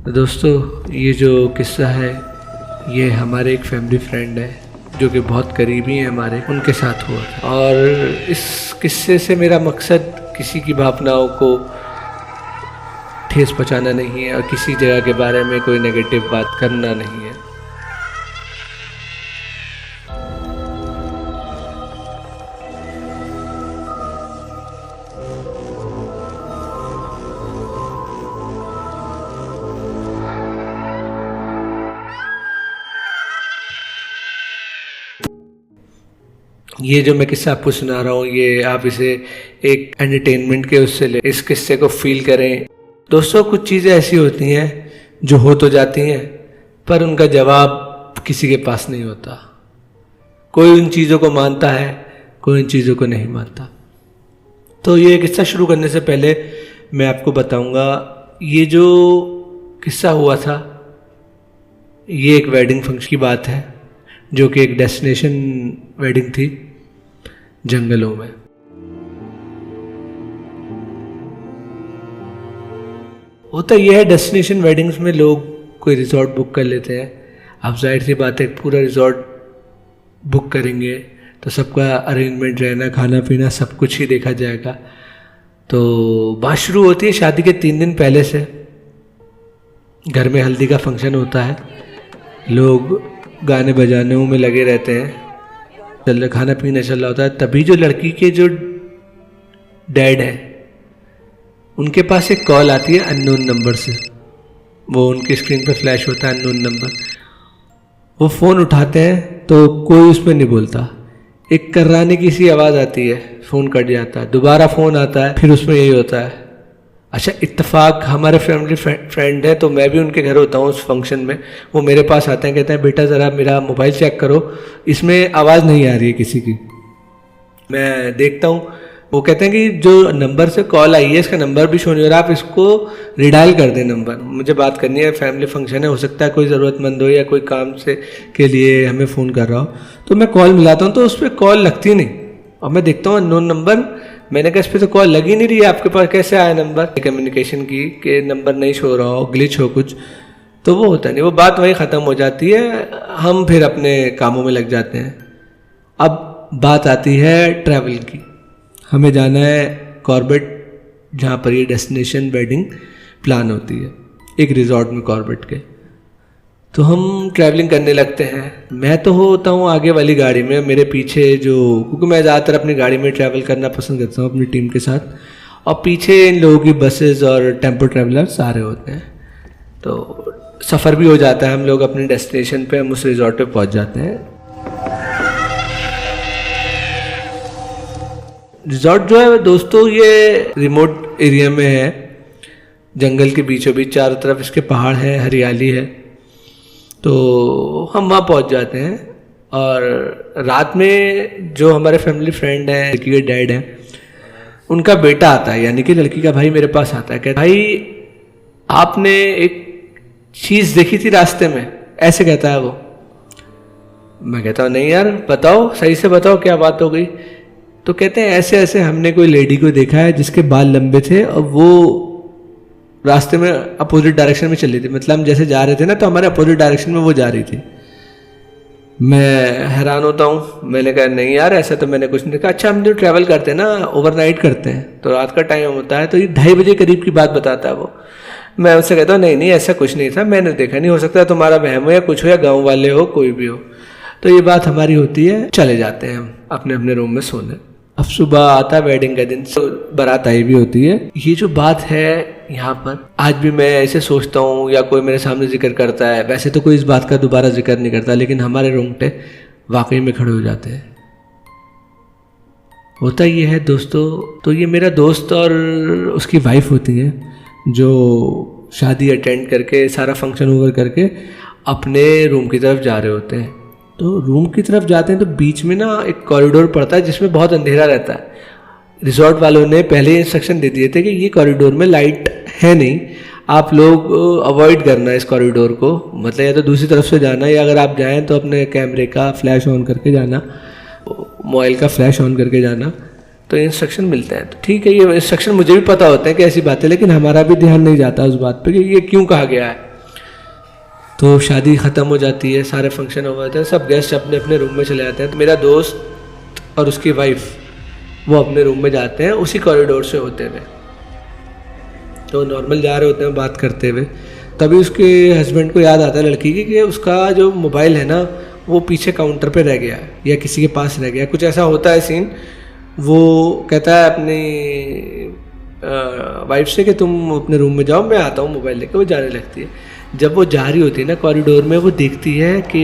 दोस्तों, ये जो किस्सा है ये हमारे एक फैमिली फ्रेंड है जो कि बहुत करीबी हैं हमारे, उनके साथ हुआ था। और इस किस्से से मेरा मकसद किसी की भावनाओं को ठेस पहुंचाना नहीं है और किसी जगह के बारे में कोई नेगेटिव बात करना नहीं है। ये जो मैं किस्सा आपको सुना रहा हूँ ये आप इसे एक एंटरटेनमेंट के उससे ले, इस किस्से को फील करें। दोस्तों, कुछ चीज़ें ऐसी होती हैं जो हो तो जाती हैं पर उनका जवाब किसी के पास नहीं होता। कोई उन चीज़ों को मानता है, कोई उन चीज़ों को नहीं मानता। तो ये किस्सा शुरू करने से पहले मैं आपको बताऊंगा, ये जो किस्सा हुआ था ये एक वेडिंग फंक्शन की बात है जो कि एक डेस्टिनेशन वेडिंग थी जंगलों में। होता यह है, डेस्टिनेशन वेडिंग्स में लोग कोई रिजॉर्ट बुक कर लेते हैं। आप जाहिर सी बात है पूरा रिजॉर्ट बुक करेंगे तो सबका अरेंजमेंट रहना, खाना पीना सब कुछ ही देखा जाएगा। तो बात शुरू होती है शादी के 3 दिन पहले से। घर में हल्दी का फंक्शन होता है, लोग गाने बजाने में लगे रहते हैं, खाना पीना चल रहा होता है। तभी जो लड़की के जो डैड है उनके पास एक कॉल आती है अननोन नंबर से। वो उनकी स्क्रीन पे फ्लैश होता है अननोन नंबर। वो फ़ोन उठाते हैं तो कोई उस पर नहीं बोलता। एक कर्राने की सी आवाज़ आती है, फ़ोन कट जाता है। दोबारा फ़ोन आता है, फिर उसमें यही होता है। अच्छा, इत्तेफाक हमारे फैमिली फ्रेंड है तो मैं भी उनके घर होता हूँ उस फंक्शन में। वो मेरे पास आते हैं, कहते हैं बेटा ज़रा मेरा मोबाइल चेक करो, इसमें आवाज़ नहीं आ रही है किसी की। मैं देखता हूँ, वो कहते हैं कि जो नंबर से कॉल आई है इसका नंबर भी शो नहीं हो रहा, आप इसको रिडायल कर दें नंबर, मुझे बात करनी है, फैमिली फंक्शन है, हो सकता है कोई ज़रूरतमंद हो या कोई काम से के लिए हमें फ़ोन कर रहा हो। तो मैं कॉल मिलाता हूँ तो उस पर कॉल लगती नहीं और मैं देखता हूँ अननोन नंबर। मैंने कहा इस पर तो कॉल लगी नहीं रही है, आपके पास कैसे आया नंबर? कम्युनिकेशन की कि नंबर नहीं शो रहा हो, ग्लिच हो कुछ, तो वो होता नहीं। वो बात वहीं ख़त्म हो जाती है, हम फिर अपने कामों में लग जाते हैं। अब बात आती है ट्रैवल की। हमें जाना है कॉर्बेट, जहाँ पर ये डेस्टिनेशन वेडिंग प्लान होती है, एक रिजॉर्ट में कॉर्बेट के। तो हम ट्रैवलिंग करने लगते हैं। मैं तो होता हूँ आगे वाली गाड़ी में, मेरे पीछे जो, क्योंकि मैं ज़्यादातर अपनी गाड़ी में ट्रैवल करना पसंद करता हूँ अपनी टीम के साथ, और पीछे इन लोगों की बसेस और टेम्पो ट्रैवलर सारे होते हैं। तो सफ़र भी हो जाता है, हम लोग अपनी डेस्टिनेशन पे, हम उस रिजॉर्ट पे पहुँच जाते हैं। रिजॉर्ट जो है दोस्तों ये रिमोट एरिया में है, जंगल के बीचों बीच, चारों तरफ इसके पहाड़ है, हरियाली है। तो हम वहाँ पहुँच जाते हैं और रात में जो हमारे फैमिली फ्रेंड हैं, लड़की के डैड हैं, उनका बेटा आता है, यानी कि लड़की का भाई मेरे पास आता है। कहता भाई आपने एक चीज़ देखी थी रास्ते में, ऐसे कहता है वो। मैं कहता हूँ नहीं यार, बताओ, सही से बताओ क्या बात हो गई। तो कहते हैं ऐसे ऐसे हमने कोई लेडी को देखा है जिसके बाल लंबे थे और वो रास्ते में अपोजिट डायरेक्शन में चल रही थी। मतलब हम जैसे जा रहे थे ना तो हमारे अपोजिट डायरेक्शन में वो जा रही थी। मैं हैरान होता हूँ, मैंने कहा नहीं यार ऐसा तो मैंने कुछ नहीं कहा। अच्छा, हम जो ट्रैवल करते हैं ना, ओवरनाइट करते हैं तो रात का टाइम होता है, तो ये 2:30 बजे करीब की बात बताता है वो। मैं उससे कहता हूँ नहीं नहीं ऐसा कुछ नहीं था, मैंने देखा नहीं, हो सकता है तुम्हारा वहम हो या कुछ हो, या गाँव वाले हो, कोई भी हो। तो ये बात हमारी होती है, चले जाते हैं हम अपने अपने रूम में सोने। अब सुबह आता है वेडिंग का दिन, बारात आई भी होती है। ये जो बात है यहाँ पर आज भी मैं ऐसे सोचता हूँ या कोई मेरे सामने जिक्र करता है, वैसे तो कोई इस बात का दोबारा जिक्र नहीं करता, लेकिन हमारे रोंगटे वाकई में खड़े हो जाते हैं। होता ये है दोस्तों, तो ये मेरा दोस्त और उसकी वाइफ होती है जो शादी अटेंड करके, सारा फंक्शन ओवर करके अपने रूम की तरफ जा रहे होते हैं। तो रूम की तरफ जाते हैं तो बीच में ना एक कॉरिडोर पड़ता है जिसमें बहुत अंधेरा रहता है। रिजॉर्ट वालों ने पहले इंस्ट्रक्शन दे दिए थे कि ये कॉरिडोर में लाइट है नहीं, आप लोग अवॉइड करना इस कॉरिडोर को, मतलब या तो दूसरी तरफ से जाना, या अगर आप जाएं तो अपने कैमरे का फ्लैश ऑन करके जाना, मोबाइल का फ्लैश ऑन करके जाना। तो इंस्ट्रक्शन मिलते हैं। तो ठीक है, ये इंस्ट्रक्शन मुझे भी पता होता है कि ऐसी बातें, लेकिन हमारा भी ध्यान नहीं जाता उस बात पे कि ये क्यों कहा गया है। तो शादी ख़त्म हो जाती है, सारे फंक्शन हो जाते हैं, सब गेस्ट अपने अपने रूम में चले जाते हैं। तो मेरा दोस्त और उसकी वाइफ वो अपने रूम में जाते हैं उसी कॉरिडोर से होते हुए। तो नॉर्मल जा रहे होते हैं बात करते हुए, तभी उसके हस्बैंड को याद आता है लड़की की कि उसका जो मोबाइल है ना वो पीछे काउंटर पे रह गया है या किसी के पास रह गया, कुछ ऐसा होता है सीन। वो कहता है अपनी वाइफ से कि तुम अपने रूम में जाओ, मैं आता हूँ मोबाइल लेके। वो जाने लगती है। जब वो जा रही होती है ना कॉरिडोर में, वो देखती है कि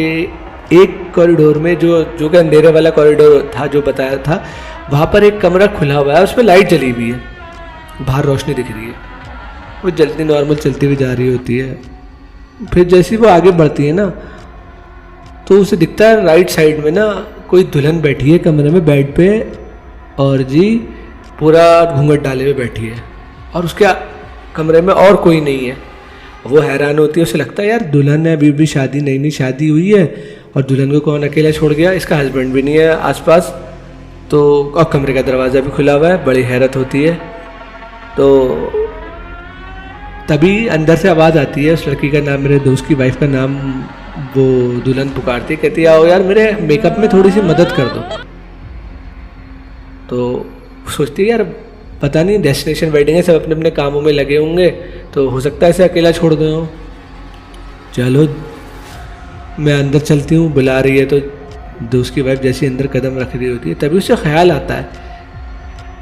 एक कॉरिडोर में जो कि अंधेरे वाला कॉरिडोर था जो बताया था, वहाँ पर एक कमरा खुला हुआ है, उस पर लाइट जली हुई है, बाहर रोशनी दिख रही है। वो जल्दी नॉर्मल चलती हुई जा रही होती है। फिर जैसे ही वो आगे बढ़ती है ना तो उसे दिखता है राइट साइड में ना कोई दुल्हन बैठी है कमरे में बेड पे, और जी पूरा घूंघट डाले हुए बैठी है, और उसके कमरे में और कोई नहीं है। वो हैरान होती है, उसे लगता है यार दुल्हन है, अभी भी शादी नई शादी हुई है और दुल्हन को कौन अकेला छोड़ गया, इसका हस्बैंड भी नहीं है आसपास, तो और कमरे का दरवाज़ा भी खुला हुआ है। बड़ी हैरत होती है। तो तभी अंदर से आवाज़ आती है, उस लड़की का नाम, मेरे दोस्त की वाइफ का नाम वो दुल्हन पुकारती, कहती है आओ यार मेरे मेकअप में थोड़ी सी मदद कर दो। तो सोचती है यार पता नहीं डेस्टिनेशन वेडिंग है, सब अपने अपने कामों में लगे होंगे, तो हो सकता है ऐसे अकेला छोड़ गए हो। चलो मैं अंदर चलती हूँ, बुला रही है। तो दोस्त की वाइफ जैसे अंदर कदम रख रही होती है, तभी उसे ख्याल आता है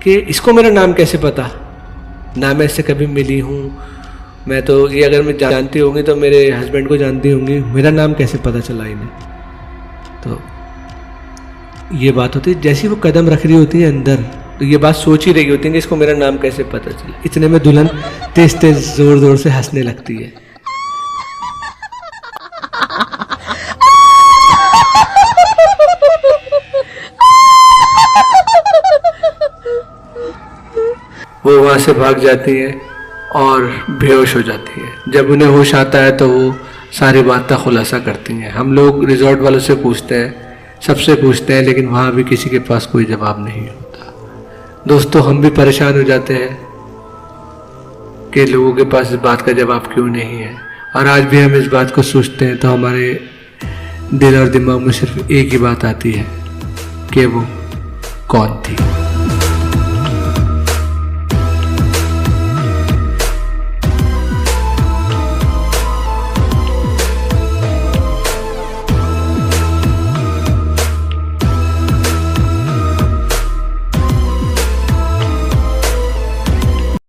कि इसको मेरा नाम कैसे पता, ना मैं इससे कभी मिली हूँ, मैं तो ये अगर मैं जानती होंगी तो मेरे हस्बैंड को जानती होंगी, मेरा नाम कैसे पता चला इन्हें। तो ये बात होती है। जैसे वो कदम रख रही होती है अंदर, तो ये बात सोच ही रही होती है कि इसको मेरा नाम कैसे पता चला। इतने में दुल्हन तेज तेज जोर जोर से हंसने लगती है। वो वहाँ से भाग जाती है और बेहोश हो जाती है। जब उन्हें होश आता है तो वो सारी बात का खुलासा करती हैं। हम लोग रिजॉर्ट वालों से पूछते हैं, सबसे पूछते हैं, लेकिन वहाँ भी किसी के पास कोई जवाब नहीं होता। दोस्तों हम भी परेशान हो जाते हैं कि लोगों के पास इस बात का जवाब क्यों नहीं है, और आज भी हम इस बात को सोचते हैं तो हमारे दिल और दिमाग में सिर्फ एक ही बात आती है कि वो कौन थी।